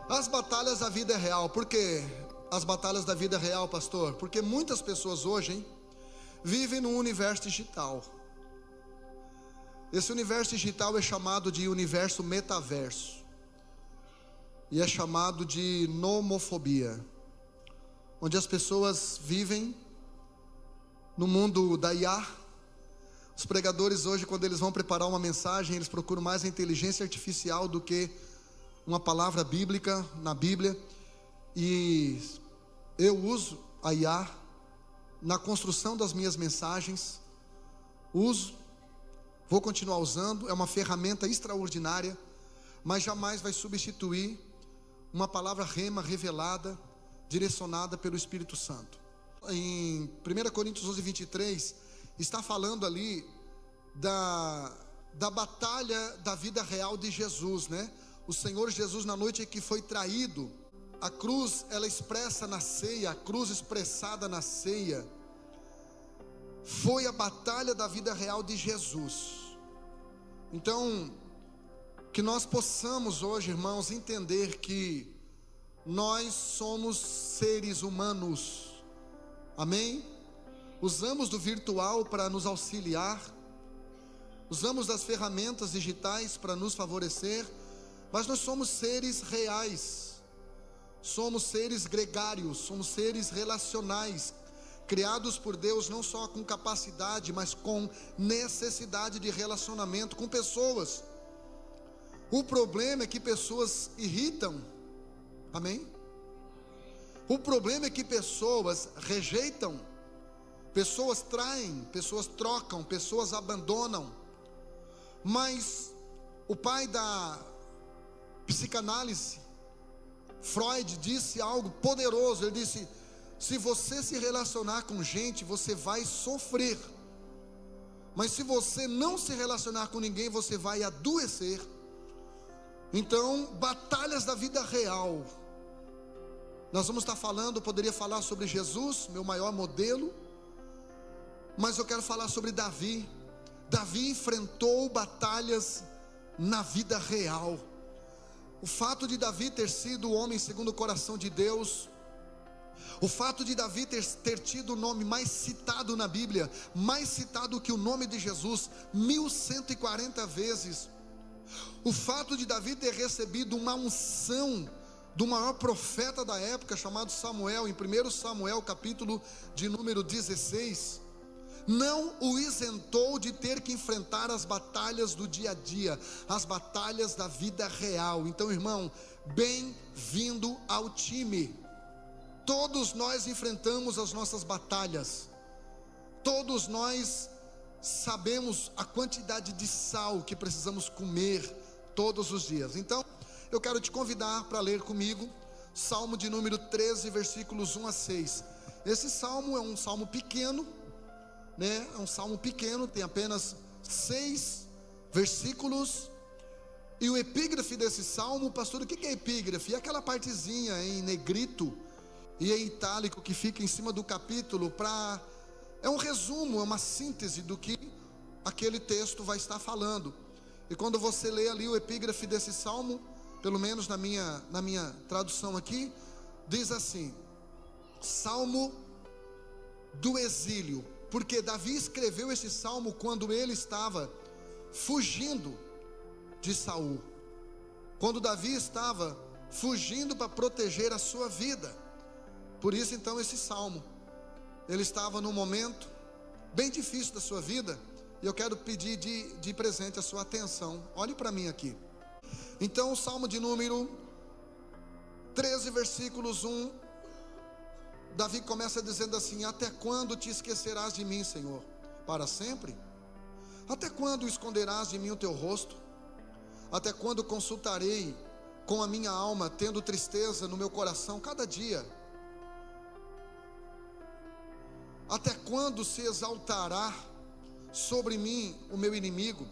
As batalhas da vida é real. Por quê? As batalhas da vida é real, pastor? Porque muitas pessoas hoje vivem num universo digital. Esse universo digital é chamado de universo metaverso. E é chamado de nomofobia, onde as pessoas vivem no mundo da IA. Os pregadores hoje, quando eles vão preparar uma mensagem, eles procuram mais a inteligência artificial do que uma palavra bíblica na Bíblia. E eu uso a IA na construção das minhas mensagens. Vou continuar usando, é uma ferramenta extraordinária, mas jamais vai substituir uma palavra rema revelada, direcionada pelo Espírito Santo. Em 1 Coríntios 11:23, está falando ali da batalha da vida real de Jesus, né? O Senhor Jesus, na noite em que foi traído, a cruz, ela expressa na ceia, a cruz expressada na ceia, foi a batalha da vida real de Jesus. Então, que nós possamos hoje, irmãos, entender que nós somos seres humanos, amém? Usamos do virtual para nos auxiliar, usamos das ferramentas digitais para nos favorecer, mas nós somos seres reais, somos seres gregários, somos seres relacionais, criados por Deus não só com capacidade, mas com necessidade de relacionamento com pessoas. O problema é que pessoas irritam, amém? O problema é que pessoas rejeitam, pessoas traem, pessoas trocam, pessoas abandonam. Mas o pai da psicanálise, Freud, disse algo poderoso. Ele disse: se você se relacionar com gente, você vai sofrer, mas se você não se relacionar com ninguém, você vai adoecer. Então, batalhas da vida real. Nós vamos estar falando, poderia falar sobre Jesus, meu maior modelo, mas eu quero falar sobre Davi. Davi enfrentou batalhas na vida real. O fato de Davi ter sido o homem segundo o coração de Deus, o fato de Davi ter tido o nome mais citado na Bíblia, mais citado que o nome de Jesus, 1140 vezes. O fato de Davi ter recebido uma unção do maior profeta da época, chamado Samuel, em 1 Samuel capítulo de número 16, não o isentou de ter que enfrentar as batalhas do dia a dia, as batalhas da vida real. Então, irmão, bem-vindo ao time. Todos nós enfrentamos as nossas batalhas, todos nós sabemos a quantidade de sal que precisamos comer todos os dias. Então, eu quero te convidar para ler comigo Salmo de número 13, versículos 1 a 6. Esse salmo é um salmo pequeno, né? É um salmo pequeno, tem apenas 6 versículos. E o epígrafe desse salmo, pastor, o que é epígrafe? É aquela partezinha em negrito e em itálico que fica em cima do capítulo, é um resumo, é uma síntese do que aquele texto vai estar falando. E quando você lê ali o epígrafe desse salmo, pelo menos na minha tradução aqui, diz assim: Salmo do exílio, porque Davi escreveu esse salmo quando ele estava fugindo de Saul, quando Davi estava fugindo para proteger a sua vida. Por isso então esse salmo, ele estava num momento bem difícil da sua vida, e eu quero pedir de presente a sua atenção. Olhe para mim aqui. Então o salmo de número 13, versículos 1, Davi começa dizendo assim: até quando te esquecerás de mim, Senhor? Para sempre? Até quando esconderás de mim o teu rosto? Até quando consultarei com a minha alma, tendo tristeza no meu coração cada dia? Até quando se exaltará sobre mim o meu inimigo?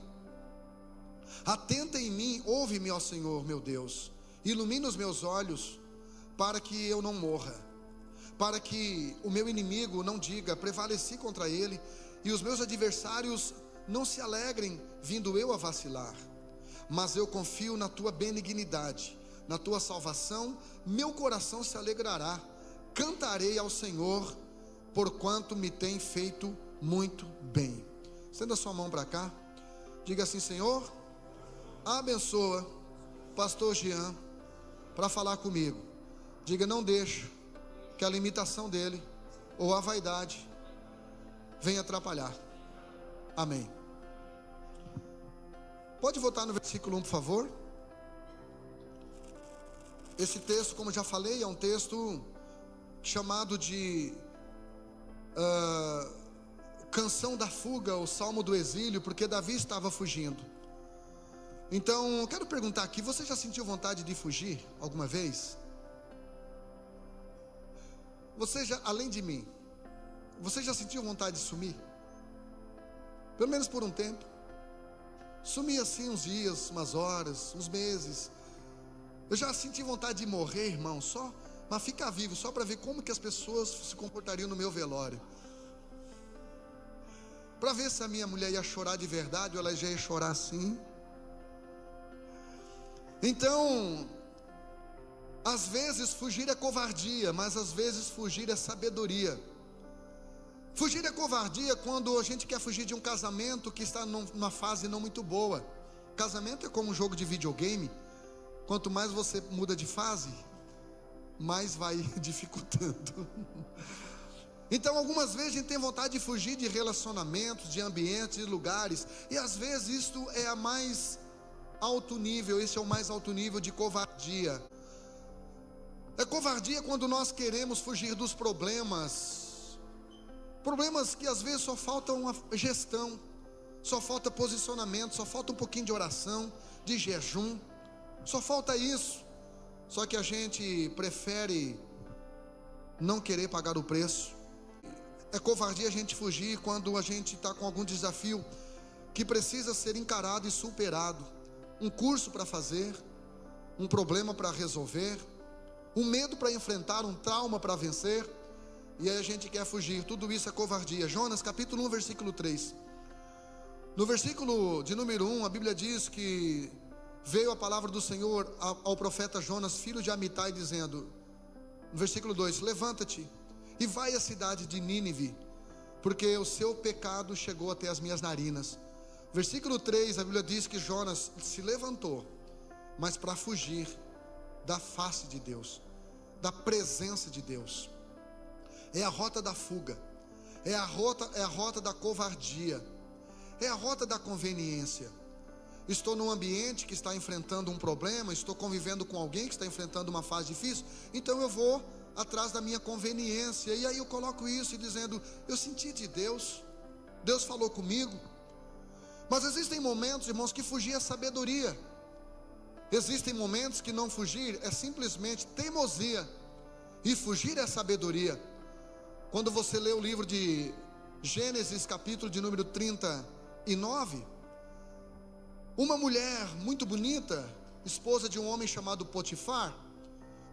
Atenta em mim, ouve-me, ó Senhor meu Deus, ilumina os meus olhos, para que eu não morra, para que o meu inimigo não diga, prevaleci contra ele, e os meus adversários não se alegrem, vindo eu a vacilar. Mas eu confio na tua benignidade, na tua salvação, meu coração se alegrará. Cantarei ao Senhor, porquanto me tem feito muito bem. Estenda sua mão para cá. Diga assim: Senhor, abençoa pastor Jean para falar comigo. Diga: não deixa que a limitação dele ou a vaidade venha atrapalhar. Amém. Pode voltar no versículo 1, por favor. Esse texto, como já falei, é um texto chamado de canção da fuga, o salmo do exílio, porque Davi estava fugindo. Então, eu quero perguntar aqui: você já sentiu vontade de fugir alguma vez? Você já, além de mim, você já sentiu vontade de sumir? Pelo menos por um tempo. Sumir assim uns dias, umas horas, uns meses. Eu já senti vontade de morrer, irmão, mas ficar vivo, só para ver como que as pessoas se comportariam no meu velório. Para ver se a minha mulher ia chorar de verdade ou ela já ia chorar assim. Então, às vezes fugir é covardia, mas às vezes fugir é sabedoria. Fugir é covardia quando a gente quer fugir de um casamento que está numa fase não muito boa. Casamento é como um jogo de videogame. Quanto mais você muda de fase, mais vai dificultando. Então, algumas vezes a gente tem vontade de fugir de relacionamentos, de ambientes, de lugares. E às vezes isto é a mais alto nível, esse é o mais alto nível de covardia. É covardia quando nós queremos fugir dos problemas que às vezes só falta uma gestão, só falta posicionamento, só falta um pouquinho de oração, de jejum, só falta isso. Só que a gente prefere não querer pagar o preço. É covardia a gente fugir quando a gente está com algum desafio que precisa ser encarado e superado. Um curso para fazer, um problema para resolver, um medo para enfrentar, um trauma para vencer, e aí a gente quer fugir. Tudo isso é covardia. Jonas capítulo 1 versículo 3. No versículo de número 1, a Bíblia diz que veio a palavra do Senhor ao profeta Jonas, filho de Amitai, dizendo, no versículo 2: levanta-te e vai à cidade de Nínive, porque o seu pecado chegou até as minhas narinas. Versículo 3, a Bíblia diz que Jonas se levantou, mas para fugir da face de Deus, da presença de Deus. É a rota da fuga, é a rota da covardia, é a rota da conveniência. Estou num ambiente que está enfrentando um problema, estou convivendo com alguém que está enfrentando uma fase difícil, então eu vou atrás da minha conveniência, e aí eu coloco isso e dizendo: eu senti de Deus, Deus falou comigo. Mas existem momentos, irmãos, que fugir é sabedoria. Existem momentos que não fugir é simplesmente teimosia, e fugir é sabedoria. Quando você lê o livro de Gênesis, capítulo de número 39, uma mulher muito bonita, esposa de um homem chamado Potifar,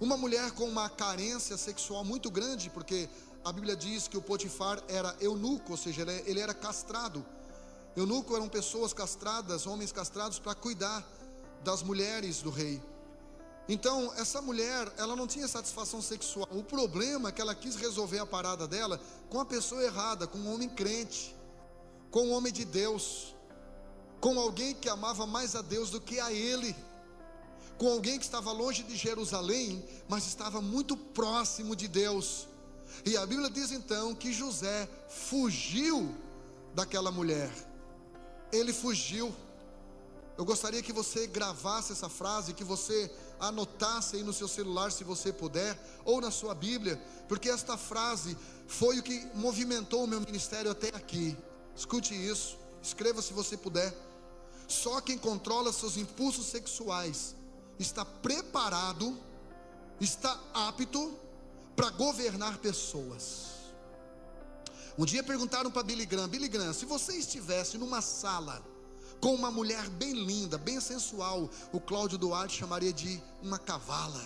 uma mulher com uma carência sexual muito grande, porque a Bíblia diz que o Potifar era eunuco, ou seja, ele era castrado. Eunuco eram pessoas castradas, homens castrados para cuidar das mulheres do rei. Então essa mulher, ela não tinha satisfação sexual. O problema é que ela quis resolver a parada dela com a pessoa errada, com um homem crente, com um homem de Deus, com alguém que amava mais a Deus do que a ele, com alguém que estava longe de Jerusalém, mas estava muito próximo de Deus. E a Bíblia diz então que José fugiu daquela mulher. Ele fugiu. Eu gostaria que você gravasse essa frase, que você anotasse aí no seu celular, se você puder, ou na sua Bíblia, porque esta frase foi o que movimentou o meu ministério até aqui. Escute isso, escreva se você puder. Só quem controla seus impulsos sexuais está preparado, está apto para governar pessoas. Um dia perguntaram para Billy Graham: se você estivesse numa sala com uma mulher bem linda, bem sensual, o Cláudio Duarte chamaria de uma cavala.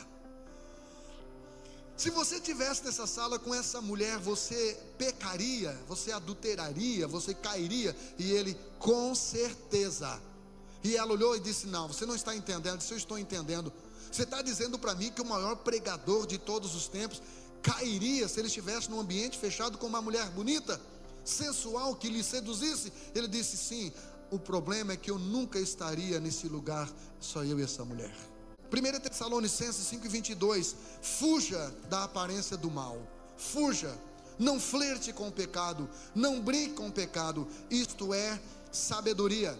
Se você estivesse nessa sala com essa mulher, você pecaria, você adulteraria, você cairia? E ele: com certeza. E ela olhou e disse: não, você não está entendendo. Ela disse: eu estou entendendo. Você está dizendo para mim que o maior pregador de todos os tempos cairia se ele estivesse num ambiente fechado com uma mulher bonita, sensual, que lhe seduzisse? Ele disse: sim, o problema é que eu nunca estaria nesse lugar, só eu e essa mulher. 1 Tessalonicenses 5:22, fuja da aparência do mal, fuja, não flerte com o pecado, não brinque com o pecado, isto é sabedoria.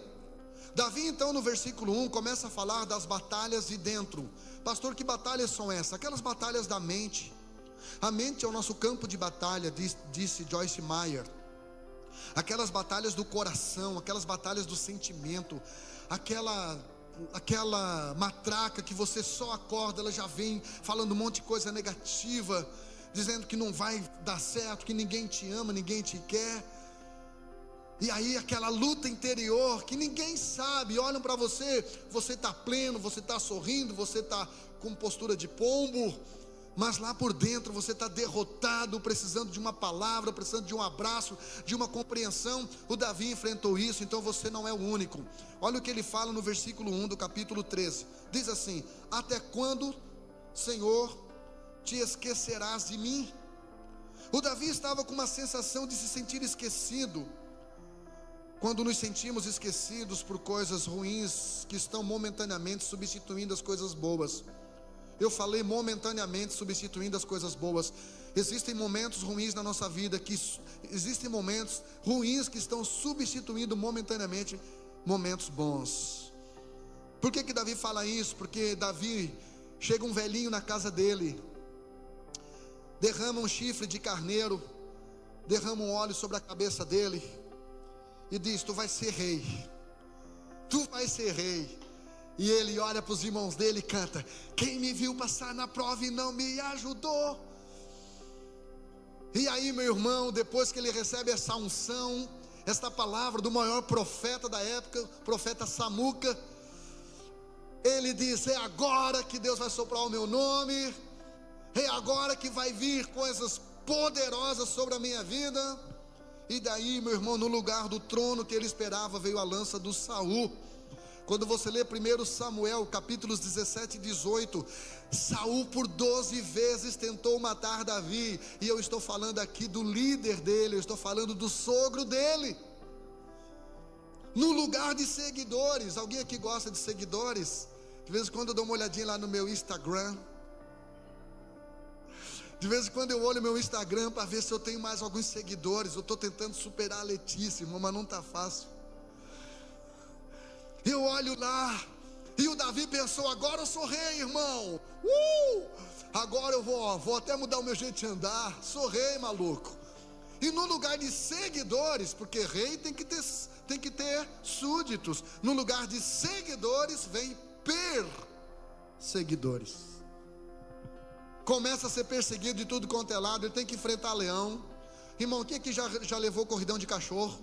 Davi então no versículo 1 começa a falar das batalhas de dentro. Pastor, que batalhas são essas? Aquelas batalhas da mente. A mente é o nosso campo de batalha, disse Joyce Meyer. Aquelas batalhas do coração, aquelas batalhas do sentimento, aquela matraca que você só acorda, ela já vem falando um monte de coisa negativa, dizendo que não vai dar certo, que ninguém te ama, ninguém te quer. E aí aquela luta interior que ninguém sabe, olham para você, você está pleno, você está sorrindo, você está com postura de pombo, mas lá por dentro você está derrotado, precisando de uma palavra, precisando de um abraço, de uma compreensão. O Davi enfrentou isso, então você não é o único. Olha o que ele fala no versículo 1 do capítulo 13, diz assim: até quando, Senhor, te esquecerás de mim? O Davi estava com uma sensação de se sentir esquecido. Quando nos sentimos esquecidos por coisas ruins que estão momentaneamente substituindo as coisas boas. Eu falei momentaneamente substituindo as coisas boas. Existem momentos ruins na nossa vida, existem momentos ruins que estão substituindo momentaneamente momentos bons. Por que Davi fala isso? Porque Davi, chega um velhinho na casa dele, derrama um chifre de carneiro, derrama um óleo sobre a cabeça dele e diz: tu vai ser rei, tu vai ser rei. E ele olha para os irmãos dele e canta: quem me viu passar na prova e não me ajudou? E aí, meu irmão, depois que ele recebe essa unção, esta palavra do maior profeta da época, profeta Samuca, ele diz: é agora que Deus vai soprar o meu nome, é agora que vai vir coisas poderosas sobre a minha vida. E daí, meu irmão, no lugar do trono que ele esperava, veio a lança do Saul. Quando você lê 1 Samuel, capítulos 17 e 18, Saul por 12 vezes tentou matar Davi. E eu estou falando aqui do líder dele, eu estou falando do sogro dele. No lugar de seguidores, alguém aqui gosta de seguidores? De vez em quando eu dou uma olhadinha lá no meu Instagram. De vez em quando eu olho meu Instagram para ver se eu tenho mais alguns seguidores. Eu estou tentando superar a Letícia, irmão, mas não está fácil. Eu olho lá, e o Davi pensou: agora eu sou rei, irmão. Agora eu vou até mudar o meu jeito de andar. Sou rei, maluco. E no lugar de seguidores, porque rei tem que ter súditos. No lugar de seguidores vem perseguidores. Começa a ser perseguido de tudo quanto é lado. Ele tem que enfrentar leão. Irmão, quem aqui já levou corridão de cachorro?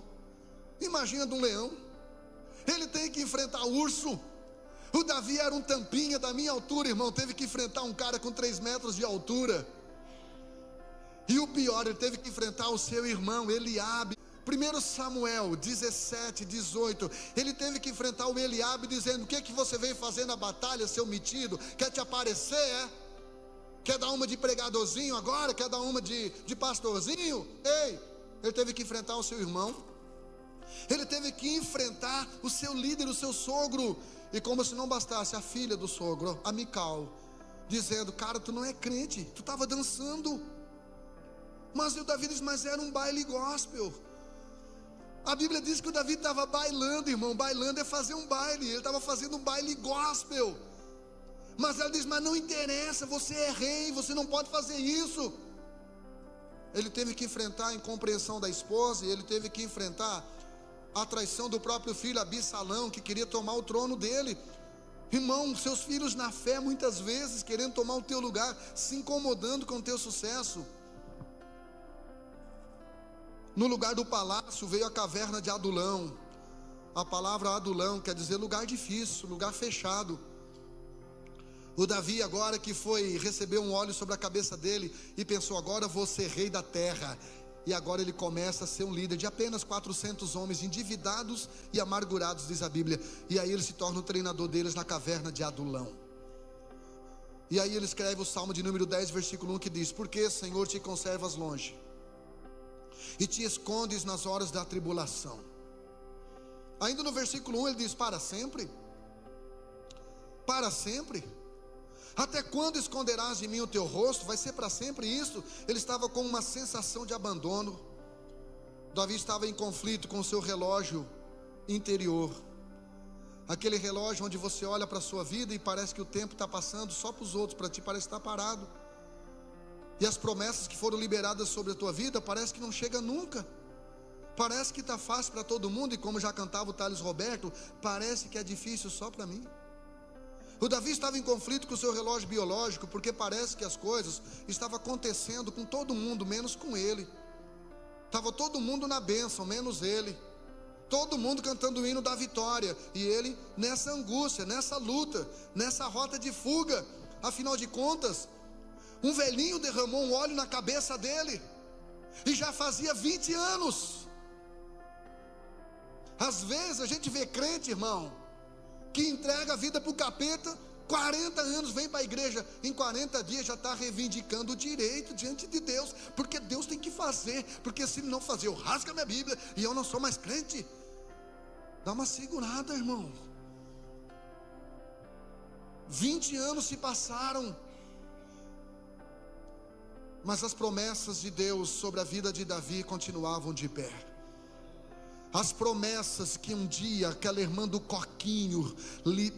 Imagina de um leão. Ele tem que enfrentar urso. O Davi era um tampinha da minha altura, irmão. Teve que enfrentar um cara com 3 metros de altura. E o pior, ele teve que enfrentar o seu irmão Eliabe. 1 Samuel 17, 18, ele teve que enfrentar o Eliabe, dizendo: o que você veio fazer na batalha, seu metido? Quer te aparecer, é? Quer dar uma de pregadorzinho agora? Quer dar uma de pastorzinho? Ei, ele teve que enfrentar o seu irmão. Ele teve que enfrentar o seu líder, o seu sogro. E como se não bastasse, a filha do sogro, a Mical, dizendo: cara, tu não é crente, tu estava dançando. Mas o Davi diz: mas era um baile gospel. A Bíblia diz que o Davi estava bailando, irmão. Bailando é fazer um baile. Ele estava fazendo um baile gospel. Mas ela diz: mas não interessa, você é rei, você não pode fazer isso. Ele teve que enfrentar a incompreensão da esposa, e ele teve que enfrentar a traição do próprio filho Absalão, que queria tomar o trono dele. Irmão, seus filhos na fé, muitas vezes querendo tomar o teu lugar, se incomodando com o teu sucesso. No lugar do palácio veio a caverna de Adulão. A palavra Adulão quer dizer lugar difícil, lugar fechado. O Davi agora que recebeu um óleo sobre a cabeça dele e pensou: agora eu vou ser rei da terra. E agora ele começa a ser um líder de apenas 400 homens endividados e amargurados, diz a Bíblia. E aí ele se torna o treinador deles na caverna de Adulão. E aí ele escreve o Salmo de número 10, versículo 1, que diz: porque, Senhor, te conservas longe e te escondes nas horas da tribulação. Ainda no versículo 1 ele diz: para sempre? Para sempre? Até quando esconderás de mim o teu rosto? Vai ser para sempre isso? Ele estava com uma sensação de abandono. Davi estava em conflito com o seu relógio interior. Aquele relógio onde você olha para a sua vida e parece que o tempo está passando só para os outros, para ti parece estar parado. E as promessas que foram liberadas sobre a tua vida parece que não chega nunca. Parece que está fácil para todo mundo, e como já cantava o Thales Roberto, parece que é difícil só para mim. O Davi estava em conflito com o seu relógio biológico, porque parece que as coisas estavam acontecendo com todo mundo, menos com ele. Estava todo mundo na bênção, menos ele. Todo mundo cantando o hino da vitória, e ele nessa angústia, nessa luta, nessa rota de fuga. Afinal de contas, um velhinho derramou um óleo na cabeça dele, e já fazia 20 anos. Às vezes a gente vê crente, irmão, que entrega a vida para o capeta, 40 anos, vem para a igreja, em 40 dias já está reivindicando o direito diante de Deus, porque Deus tem que fazer, porque se Ele não fazer, eu rasgo a minha Bíblia e eu não sou mais crente. Dá uma segurada, irmão. 20 anos se passaram, mas as promessas de Deus sobre a vida de Davi continuavam de pé. As promessas que um dia aquela irmã do coquinho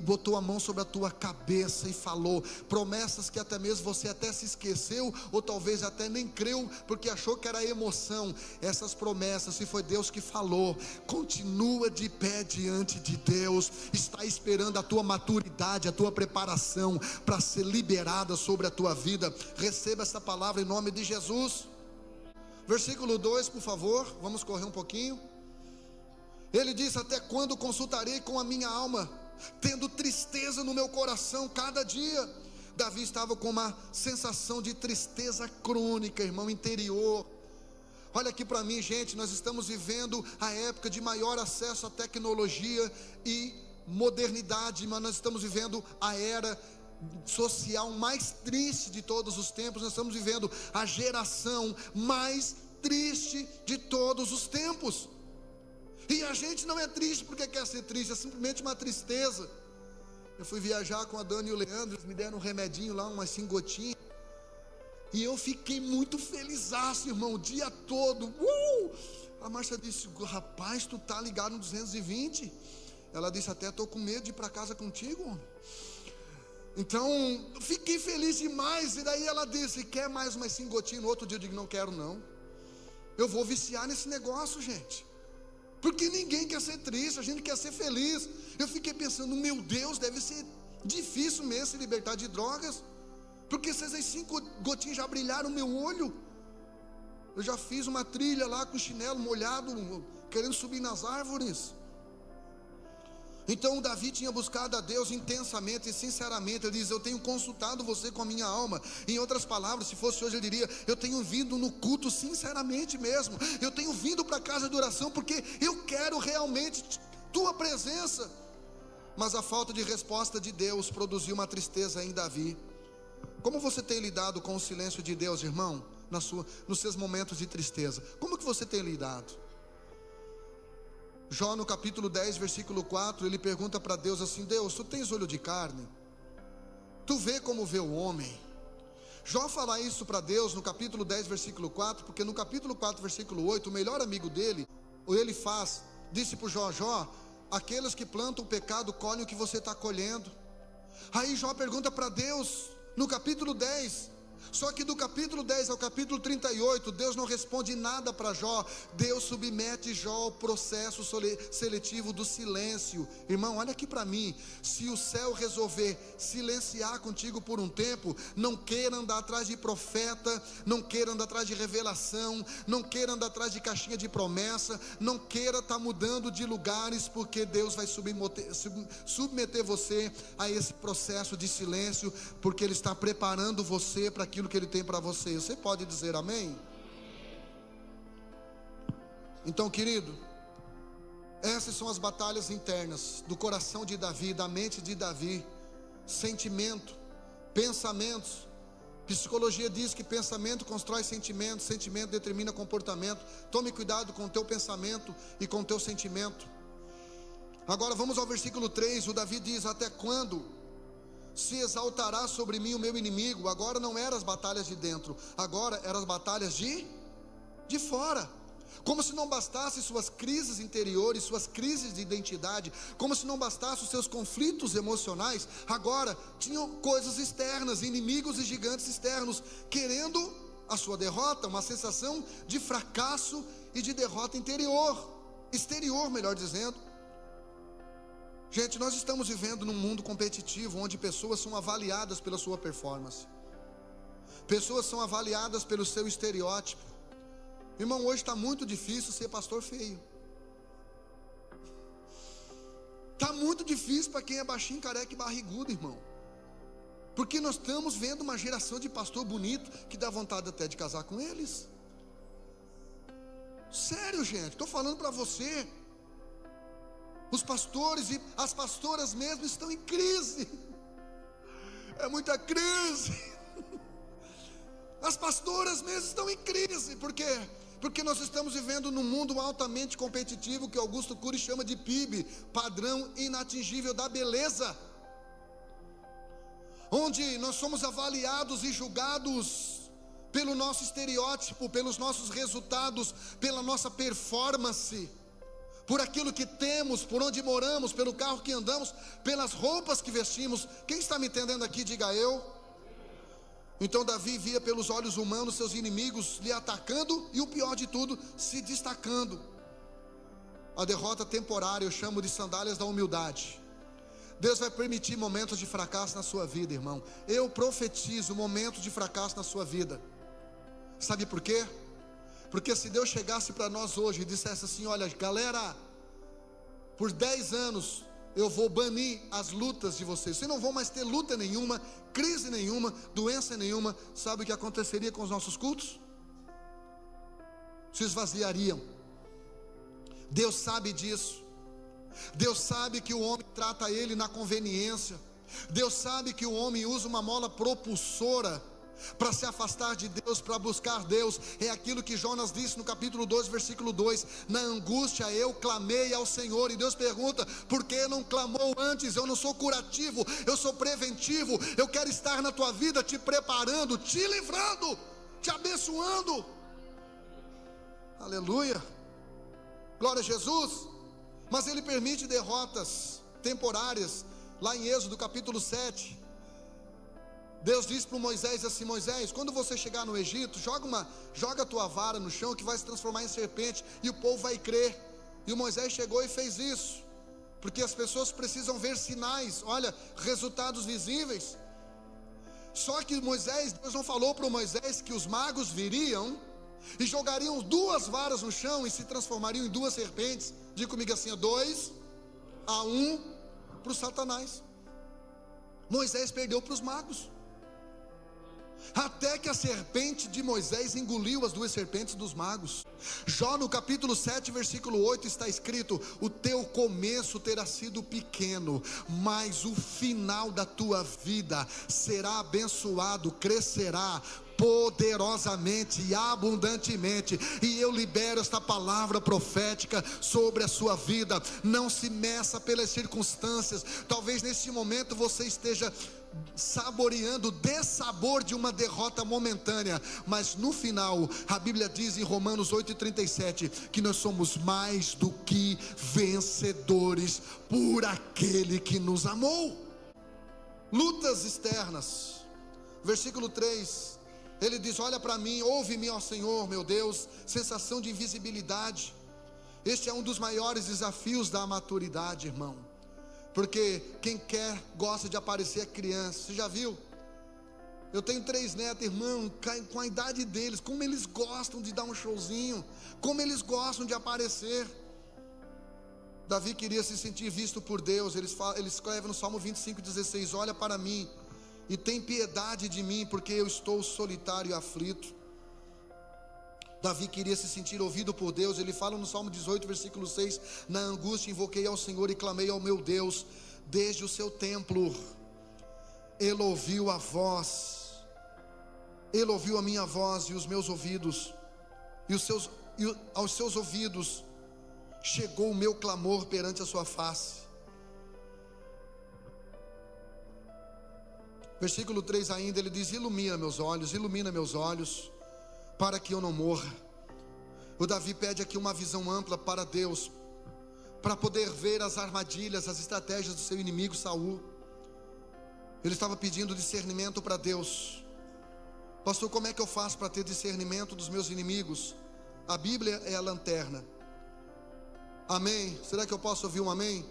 botou a mão sobre a tua cabeça e falou, promessas que até mesmo você até se esqueceu, ou talvez até nem creu, porque achou que era emoção. Essas promessas, se foi Deus que falou, continua de pé diante de Deus, está esperando a tua maturidade, a tua preparação para ser liberada sobre a tua vida. Receba essa palavra em nome de Jesus. Versículo 2, por favor, vamos correr um pouquinho. Ele diz: até quando consultarei com a minha alma, tendo tristeza no meu coração cada dia? Davi estava com uma sensação de tristeza crônica, irmão, interior. Olha aqui para mim, gente, nós estamos vivendo a época de maior acesso à tecnologia e modernidade, mas nós estamos vivendo a era social mais triste de todos os tempos. Nós estamos vivendo a geração mais triste de todos os tempos. E a gente não é triste porque quer ser triste, é simplesmente uma tristeza. Eu fui viajar com a Dani e o Leandro, eles me deram um remedinho lá, umas 5 gotinhas, e eu fiquei muito felizaço, irmão, o dia todo. A Márcia disse: rapaz, tu tá ligado no 220? Ela disse: até estou com medo de ir para casa contigo, homem. Então, eu fiquei feliz demais. E daí ela disse: quer mais umas 5 gotinhas? No outro dia eu digo: não quero não. Eu vou viciar nesse negócio, gente. Porque ninguém quer ser triste, a gente quer ser feliz. Eu fiquei pensando: meu Deus, deve ser difícil mesmo se libertar de drogas, porque essas 5 gotinhas já brilharam o meu olho. Eu já fiz uma trilha lá com o chinelo molhado, querendo subir nas árvores. Então Davi tinha buscado a Deus intensamente e sinceramente. Ele diz: eu tenho consultado você com a minha alma. Em outras palavras, se fosse hoje eu diria: eu tenho vindo no culto sinceramente mesmo. Eu tenho vindo para a casa de oração porque eu quero realmente tua presença. Mas a falta de resposta de Deus produziu uma tristeza em Davi. Como você tem lidado com o silêncio de Deus, irmão, nos seus momentos de tristeza? Como que você tem lidado? Jó no capítulo 10, versículo 4, ele pergunta para Deus assim: Deus, tu tens olho de carne? Tu vê como vê o homem? Jó fala isso para Deus no capítulo 10, versículo 4, porque no capítulo 4, versículo 8, o melhor amigo dele, ou ele faz, disse para o Jó: Jó, aqueles que plantam o pecado colhem o que você está colhendo. Aí Jó pergunta para Deus no capítulo 10, só que do capítulo 10 ao capítulo 38, Deus não responde nada para Jó. Deus submete Jó ao processo seletivo do silêncio. Irmão, olha aqui para mim. Se o céu resolver silenciar contigo por um tempo, não queira andar atrás de profeta, não queira andar atrás de revelação, não queira andar atrás de caixinha de promessa, não queira estar mudando de lugares, porque Deus vai submeter você a esse processo de silêncio, porque Ele está preparando você para aquilo que Ele tem para você. Você pode dizer amém? Então, querido, essas são as batalhas internas do coração de Davi, da mente de Davi. Sentimento, pensamentos. Psicologia diz que pensamento constrói sentimento, sentimento determina comportamento. Tome cuidado com o teu pensamento e com o teu sentimento. Agora vamos ao versículo 3, o Davi diz: até quando se exaltará sobre mim o meu inimigo? Agora não eram as batalhas de dentro, agora eram as batalhas de fora. Como se não bastasse suas crises interiores, suas crises de identidade, como se não bastasse os seus conflitos emocionais, agora tinham coisas externas, inimigos e gigantes externos, querendo a sua derrota, uma sensação de fracasso e de derrota exterior, melhor dizendo. Gente, nós estamos vivendo num mundo competitivo, onde pessoas são avaliadas pela sua performance, pessoas são avaliadas pelo seu estereótipo. Irmão, hoje está muito difícil ser pastor feio. Está muito difícil para quem é baixinho, careca e barrigudo, irmão. Porque nós estamos vendo uma geração de pastor bonito que dá vontade até de casar com eles. Sério, gente, estou falando para você. Os pastores e as pastoras mesmo estão em crise. É muita crise. As pastoras mesmo estão em crise. Por quê? Porque nós estamos vivendo num mundo altamente competitivo, que Augusto Cury chama de PIB, padrão inatingível da beleza, onde nós somos avaliados e julgados pelo nosso estereótipo, pelos nossos resultados, pela nossa performance, por aquilo que temos, por onde moramos, pelo carro que andamos, pelas roupas que vestimos. Quem está me entendendo aqui, diga eu. Então Davi via pelos olhos humanos seus inimigos lhe atacando e, o pior de tudo, se destacando. A derrota temporária eu chamo de sandálias da humildade. Deus vai permitir momentos de fracasso na sua vida, irmão. Eu profetizo momentos de fracasso na sua vida. Sabe por quê? Porque se Deus chegasse para nós hoje e dissesse assim: olha galera, por 10 anos eu vou banir as lutas de vocês, vocês não vão mais ter luta nenhuma, crise nenhuma, doença nenhuma. Sabe o que aconteceria com os nossos cultos? Se esvaziariam. Deus sabe disso. Deus sabe que o homem trata ele na conveniência. Deus sabe que o homem usa uma mola propulsora para se afastar de Deus, para buscar Deus. É aquilo que Jonas disse no capítulo 2, versículo 2: na angústia eu clamei ao Senhor. E Deus pergunta: por que não clamou antes? Eu não sou curativo, eu sou preventivo. Eu quero estar na tua vida, te preparando, te livrando, te abençoando. Aleluia, glória a Jesus. Mas Ele permite derrotas temporárias. Lá em Êxodo capítulo 7, Deus disse para Moisés assim: Moisés, quando você chegar no Egito, joga a tua vara no chão, que vai se transformar em serpente, e o povo vai crer. E o Moisés chegou e fez isso, porque as pessoas precisam ver sinais, olha, resultados visíveis. Só que Deus não falou para Moisés que os magos viriam e jogariam 2 varas no chão e se transformariam em 2 serpentes. Diga comigo assim: 2 a 1 para o Satanás. Moisés perdeu para os magos, até que a serpente de Moisés engoliu as 2 serpentes dos magos. Jó no capítulo 7, versículo 8 está escrito: o teu começo terá sido pequeno, mas o final da tua vida será abençoado, crescerá poderosamente e abundantemente. E eu libero esta palavra profética sobre a sua vida. Não se meça pelas circunstâncias. Talvez neste momento você esteja saboreando o dessabor de uma derrota momentânea, mas no final a Bíblia diz em Romanos 8:37 que nós somos mais do que vencedores por aquele que nos amou. Lutas externas. Versículo 3, ele diz: olha para mim, ouve-me, ó Senhor meu Deus. Sensação de invisibilidade. Este é um dos maiores desafios da maturidade, irmão. Porque quem quer, gosta de aparecer, é criança. Você já viu? Eu tenho 3 netos, irmão, com a idade deles, como eles gostam de dar um showzinho, como eles gostam de aparecer. Davi queria se sentir visto por Deus. Ele escreve no Salmo 25:16: olha para mim e tem piedade de mim, porque eu estou solitário e aflito. Davi queria se sentir ouvido por Deus. Ele fala no Salmo 18, versículo 6: na angústia invoquei ao Senhor e clamei ao meu Deus desde o seu templo. Ele ouviu a voz, Ele ouviu a minha voz e os meus ouvidos, aos seus ouvidos chegou o meu clamor perante a sua face. Versículo 3 ainda, ele diz: ilumina meus olhos, para que eu não morra. O Davi pede aqui uma visão ampla para Deus, para poder ver as armadilhas, as estratégias do seu inimigo Saul. Ele estava pedindo discernimento para Deus. Pastor, como é que eu faço para ter discernimento dos meus inimigos? A Bíblia é a lanterna. Amém? Será que eu posso ouvir um amém?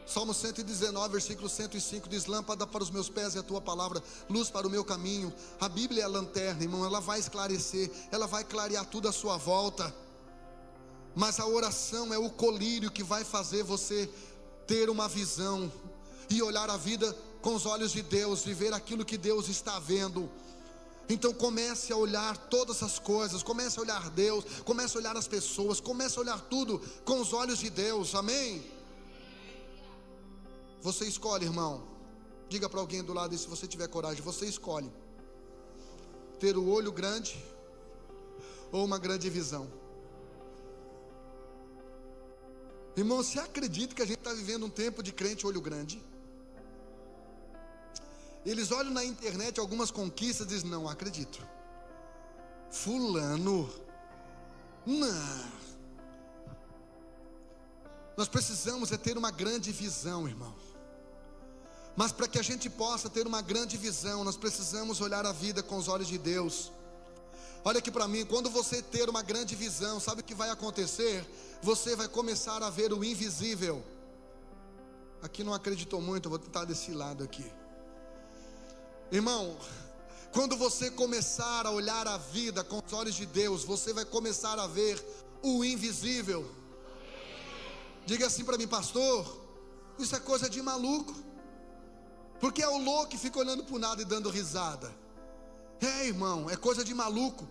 Salmo 119, versículo 105 diz: lâmpada para os meus pés é a tua palavra, luz para o meu caminho. A Bíblia é a lanterna, irmão, ela vai esclarecer, ela vai clarear tudo à sua volta. Mas a oração é o colírio que vai fazer você ter uma visão e olhar a vida com os olhos de Deus, viver aquilo que Deus está vendo. Então comece a olhar todas as coisas, comece a olhar Deus, comece a olhar as pessoas, comece a olhar tudo com os olhos de Deus, amém? Você escolhe, irmão. Diga para alguém do lado, e se você tiver coragem, você escolhe ter o olho grande ou uma grande visão. Irmão, você acredita que a gente está vivendo um tempo de crente olho grande? Eles olham na internet algumas conquistas e dizem: não acredito. Fulano, não. Nós precisamos é ter uma grande visão, irmão. Mas para que a gente possa ter uma grande visão, nós precisamos olhar a vida com os olhos de Deus. Olha aqui para mim, quando você ter uma grande visão, sabe o que vai acontecer? Você vai começar a ver o invisível. Aqui não acreditou muito, eu vou tentar desse lado aqui. Irmão, quando você começar a olhar a vida com os olhos de Deus, você vai começar a ver o invisível. Diga assim para mim: pastor, isso é coisa de maluco. Porque é o louco que fica olhando para o nada e dando risada. É, irmão, é coisa de maluco.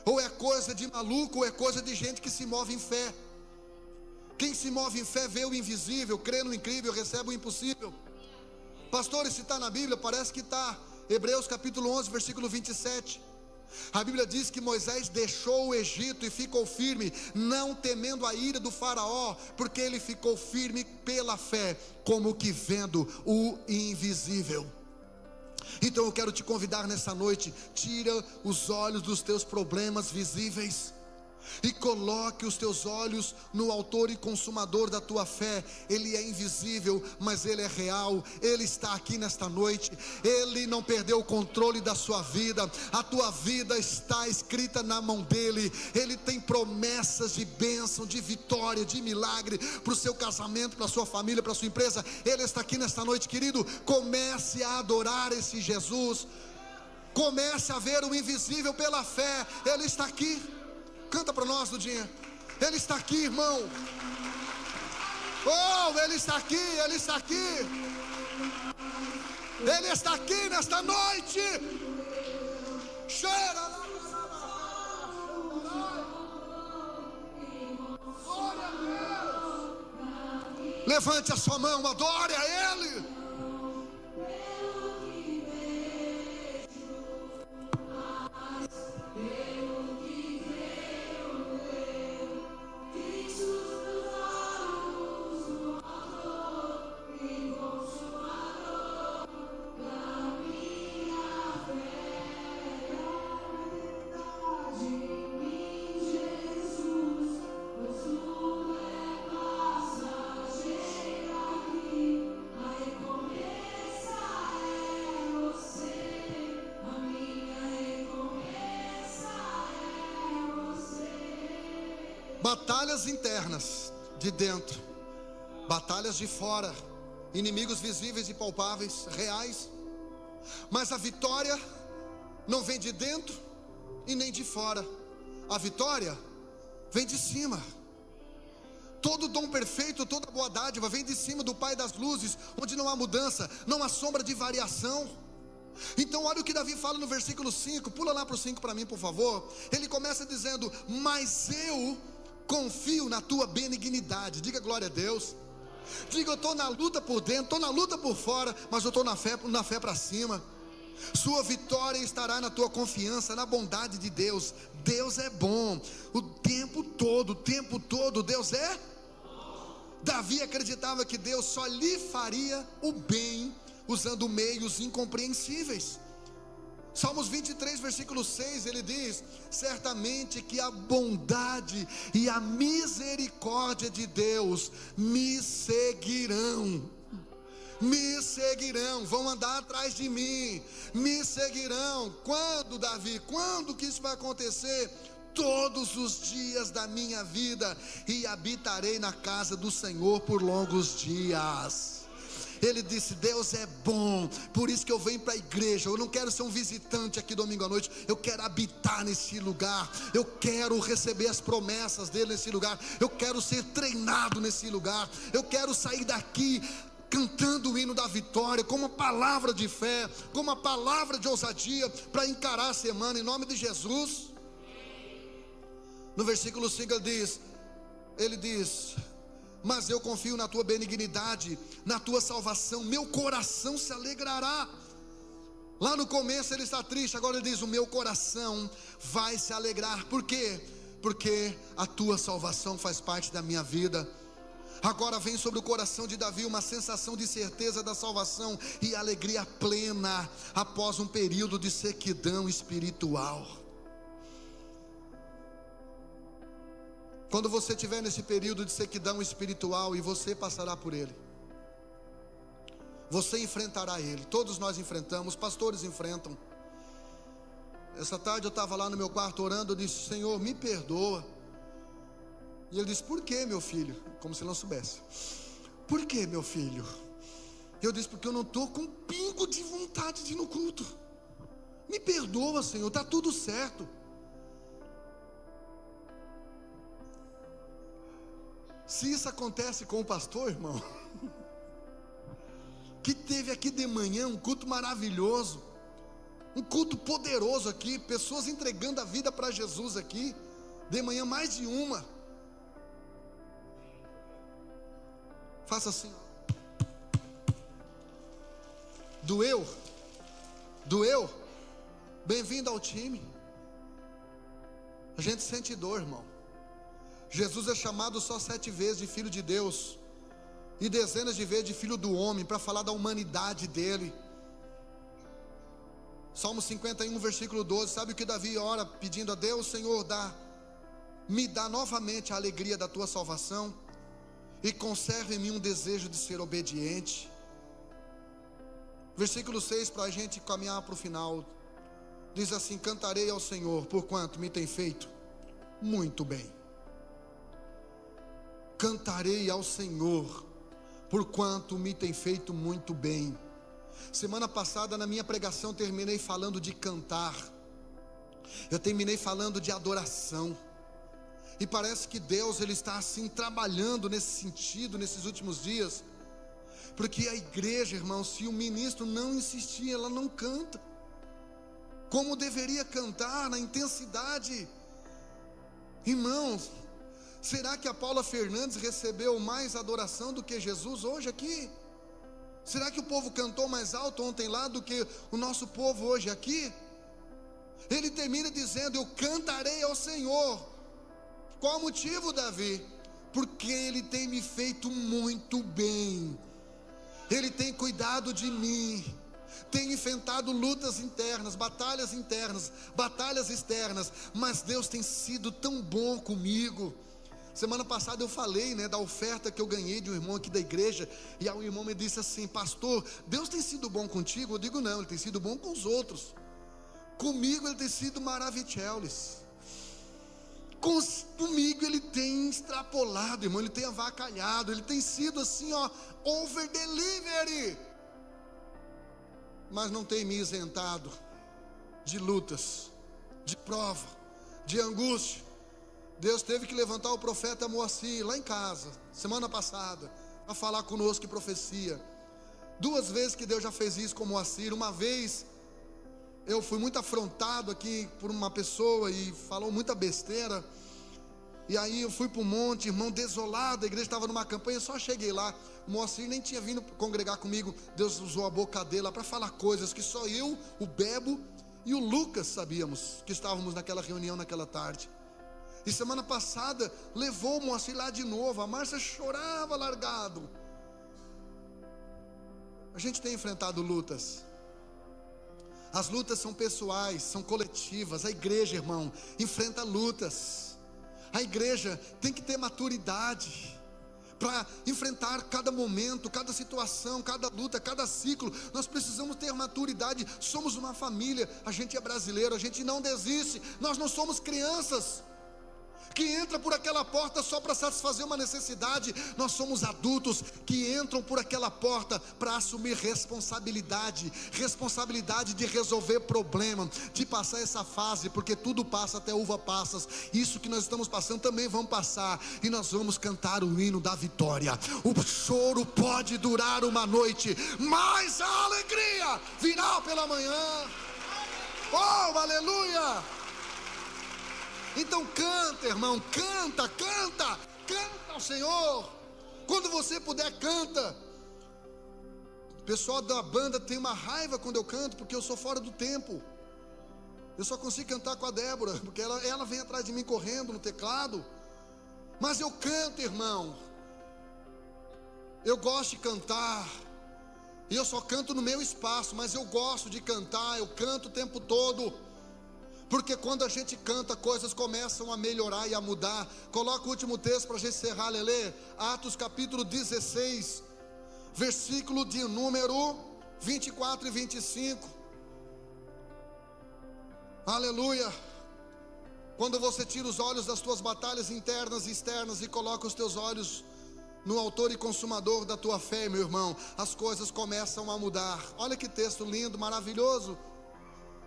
Ou é coisa de maluco, ou é coisa de gente que se move em fé. Quem se move em fé vê o invisível, crê no incrível, recebe o impossível. Pastor, se está na Bíblia, parece que está. Hebreus capítulo 11, versículo 27. A Bíblia diz que Moisés deixou o Egito e ficou firme, não temendo a ira do faraó, porque ele ficou firme pela fé, como que vendo o invisível. Então eu quero te convidar nessa noite: tira os olhos dos teus problemas visíveis e coloque os teus olhos no autor e consumador da tua fé. Ele é invisível, mas ele é real. Ele está aqui nesta noite. Ele não perdeu o controle da sua vida. A tua vida está escrita na mão dele. Ele tem promessas de bênção, de vitória, de milagre para o seu casamento, para a sua família, para a sua empresa. Ele está aqui nesta noite, querido. Comece a adorar esse Jesus. Comece a ver o invisível pela fé. Ele está aqui. Canta para nós, Dudinha. Ele está aqui, irmão. Oh, Ele está aqui, Ele está aqui. Ele está aqui nesta noite. Cheira. Glória a Deus. Levante a sua mão, adore a Ele. Batalhas internas de dentro, batalhas de fora, inimigos visíveis e palpáveis, reais. Mas a vitória não vem de dentro e nem de fora. A vitória vem de cima. Todo dom perfeito, toda boa dádiva vem de cima do Pai das luzes, onde não há mudança, não há sombra de variação. Então olha o que Davi fala no versículo 5. Pula lá para o 5 para mim, por favor. Ele começa dizendo: mas eu confio na tua benignidade. Diga glória a Deus. Diga: eu estou na luta por dentro, estou na luta por fora, mas eu estou na fé para cima. Sua vitória estará na tua confiança, na bondade de Deus. Deus é bom, o tempo todo Deus é. Davi acreditava que Deus só lhe faria o bem, usando meios incompreensíveis. Salmos 23, versículo 6, ele diz: certamente que a bondade e a misericórdia de Deus me seguirão, vão andar atrás de mim, me seguirão. Quando, Davi? Quando que isso vai acontecer? Todos os dias da minha vida, e habitarei na casa do Senhor por longos dias. Ele disse: Deus é bom, por isso que eu venho para a igreja. Eu não quero ser um visitante aqui domingo à noite, eu quero habitar nesse lugar, eu quero receber as promessas dele nesse lugar, eu quero ser treinado nesse lugar, eu quero sair daqui cantando o hino da vitória, com uma palavra de fé, com uma palavra de ousadia, para encarar a semana, em nome de Jesus. No versículo 5 ele diz: mas eu confio na tua benignidade, na tua salvação, meu coração se alegrará. Lá no começo ele está triste, agora ele diz: o meu coração vai se alegrar. Por quê? Porque a tua salvação faz parte da minha vida. Agora vem sobre o coração de Davi uma sensação de certeza da salvação e alegria plena, após um período de sequidão espiritual. Quando você estiver nesse período de sequidão espiritual, e você passará por ele, você enfrentará ele. Todos nós enfrentamos, pastores enfrentam. Essa tarde eu estava lá no meu quarto orando, eu disse: Senhor, me perdoa. E ele disse: por que, meu filho? Como se ele não soubesse. Por que, meu filho? Eu disse: porque eu não estou com um pingo de vontade de ir no culto. Me perdoa, Senhor, está tudo certo. Se isso acontece com o pastor, irmão, que teve aqui de manhã um culto maravilhoso, um culto poderoso aqui, pessoas entregando a vida para Jesus aqui, de manhã mais de uma. Faça assim. Doeu? Doeu? Bem-vindo ao time. A gente sente dor, irmão. Jesus é chamado só 7 vezes de Filho de Deus, e dezenas de vezes de Filho do Homem, para falar da humanidade dele. Salmo 51, versículo 12, sabe o que Davi ora pedindo a Deus? Senhor, me dá novamente a alegria da tua salvação, e conserva em mim um desejo de ser obediente. Versículo 6, para a gente caminhar para o final, diz assim: cantarei ao Senhor, porquanto me tem feito muito bem. Cantarei ao Senhor, porquanto me tem feito muito bem. Semana passada, na minha pregação, terminei falando de cantar. Eu terminei falando de adoração. E parece que Deus, Ele está assim trabalhando nesse sentido, nesses últimos dias. Porque a igreja, irmão, se o ministro não insistir, ela não canta como deveria cantar, na intensidade. Irmãos, será que a Paula Fernandes recebeu mais adoração do que Jesus hoje aqui? Será que o povo cantou mais alto ontem lá do que o nosso povo hoje aqui? Ele termina dizendo: eu cantarei ao Senhor. Qual o motivo, Davi? Porque Ele tem me feito muito bem. Ele tem cuidado de mim, tem enfrentado lutas internas, batalhas externas, mas Deus tem sido tão bom comigo. Semana passada eu falei, da oferta que eu ganhei de um irmão aqui da igreja, e aí o irmão me disse assim: pastor, Deus tem sido bom contigo? Eu digo: não, Ele tem sido bom com os outros. Comigo Ele tem sido maravilhoso. Comigo Ele tem extrapolado, irmão, Ele tem avacalhado, Ele tem sido assim, over delivery. Mas não tem me isentado de lutas, de prova, de angústia. Deus teve que levantar o profeta Moacir lá em casa, semana passada, para falar conosco de profecia. 2 vezes que Deus já fez isso com Moacir. Uma vez eu fui muito afrontado aqui por uma pessoa e falou muita besteira. E aí eu fui para o monte, irmão, desolado. A igreja estava numa campanha, eu só cheguei lá. O Moacir nem tinha vindo congregar comigo. Deus usou a boca dele lá para falar coisas que só eu, o Bebo e o Lucas sabíamos, que estávamos naquela reunião naquela tarde. E semana passada levou o Moacir lá de novo. A Márcia chorava largado. A gente tem enfrentado lutas. As lutas são pessoais, são coletivas. A igreja, irmão, enfrenta lutas. A igreja tem que ter maturidade para enfrentar cada momento, cada situação, cada luta, cada ciclo. Nós precisamos ter maturidade. Somos uma família, a gente é brasileiro, a gente não desiste. Nós não somos crianças que entra por aquela porta só para satisfazer uma necessidade. Nós somos adultos que entram por aquela porta para assumir responsabilidade de resolver problema, de passar essa fase, porque tudo passa, até uva passas. Isso que nós estamos passando também vamos passar, e nós vamos cantar o hino da vitória. O choro pode durar uma noite, mas a alegria virá pela manhã. Oh, aleluia! Então canta, irmão, canta ao Senhor. Quando você puder, canta. O pessoal da banda tem uma raiva quando eu canto, porque eu sou fora do tempo. Eu só consigo cantar com a Débora, porque ela vem atrás de mim correndo no teclado. Mas eu canto, irmão. Eu gosto de cantar. E eu só canto no meu espaço, mas eu gosto de cantar. Eu canto o tempo todo. Porque quando a gente canta, coisas começam a melhorar e a mudar. Coloca o último texto para a gente encerrar, Lelê. Atos capítulo 16, versículo de número 24 e 25. Aleluia. Quando você tira os olhos das tuas batalhas internas e externas e coloca os teus olhos no autor e consumador da tua fé, meu irmão, as coisas começam a mudar. Olha que texto lindo, maravilhoso.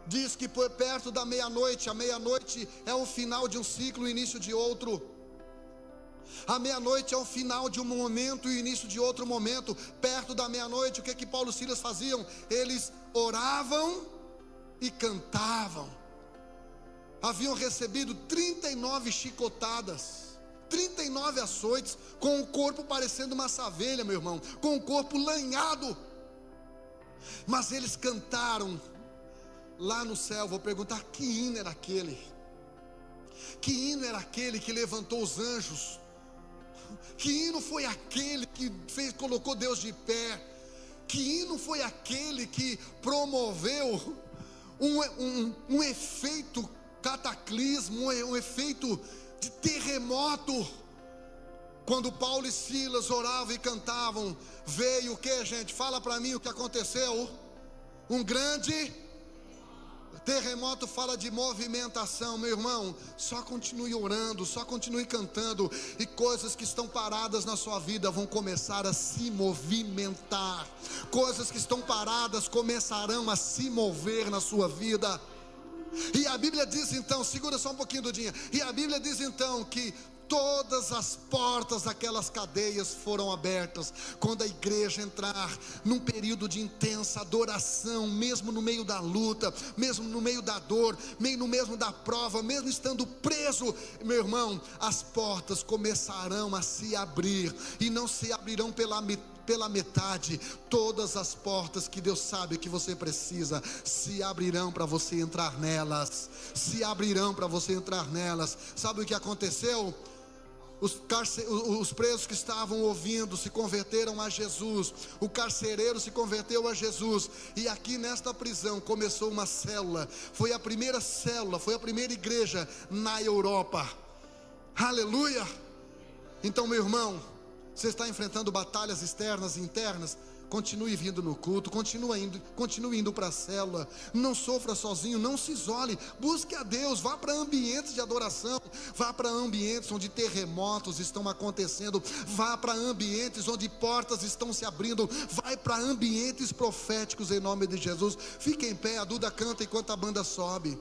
Diz que perto da meia-noite, a meia-noite é o final de um ciclo, o início de outro. A meia-noite é o final de um momento e o início de outro momento. Perto da meia-noite, o que Paulo e Silas faziam? Eles oravam e cantavam. Haviam recebido 39 chicotadas, 39 açoites, com o corpo parecendo uma savelha, meu irmão, com o corpo lanhado. Mas eles cantaram. Lá no céu, vou perguntar: que hino era aquele? Que hino era aquele que levantou os anjos? Que hino foi aquele que colocou Deus de pé? Que hino foi aquele que promoveu um efeito cataclismo, um efeito de terremoto? Quando Paulo e Silas oravam e cantavam, veio o que, gente? Fala para mim o que aconteceu. Um grande terremoto. Fala de movimentação, meu irmão. Só continue orando, só continue cantando, e coisas que estão paradas na sua vida vão começar a se movimentar. Coisas que estão paradas começarão a se mover na sua vida. E a Bíblia diz então, segura só um pouquinho, Dudinha. E a Bíblia diz então que todas as portas daquelas cadeias foram abertas quando a igreja entrar num período de intensa adoração, mesmo no meio da luta, mesmo no meio da dor, no mesmo da prova, mesmo estando preso, meu irmão, as portas começarão a se abrir, e não se abrirão pela metade. Todas as portas que Deus sabe que você precisa se abrirão para você entrar nelas. Se abrirão para você entrar nelas. Sabe o que aconteceu? Os presos que estavam ouvindo se converteram a Jesus. O carcereiro se converteu a Jesus. E aqui nesta prisão começou uma célula. Foi a primeira célula, foi a primeira igreja na Europa. Aleluia! Então, meu irmão, você está enfrentando batalhas externas e internas? Continue vindo no culto, continue indo para a célula. Não sofra sozinho, não se isole. Busque a Deus, vá para ambientes de adoração, vá para ambientes onde terremotos estão acontecendo, vá para ambientes onde portas estão se abrindo, vai para ambientes proféticos em nome de Jesus. Fique em pé, a Duda canta enquanto a banda sobe.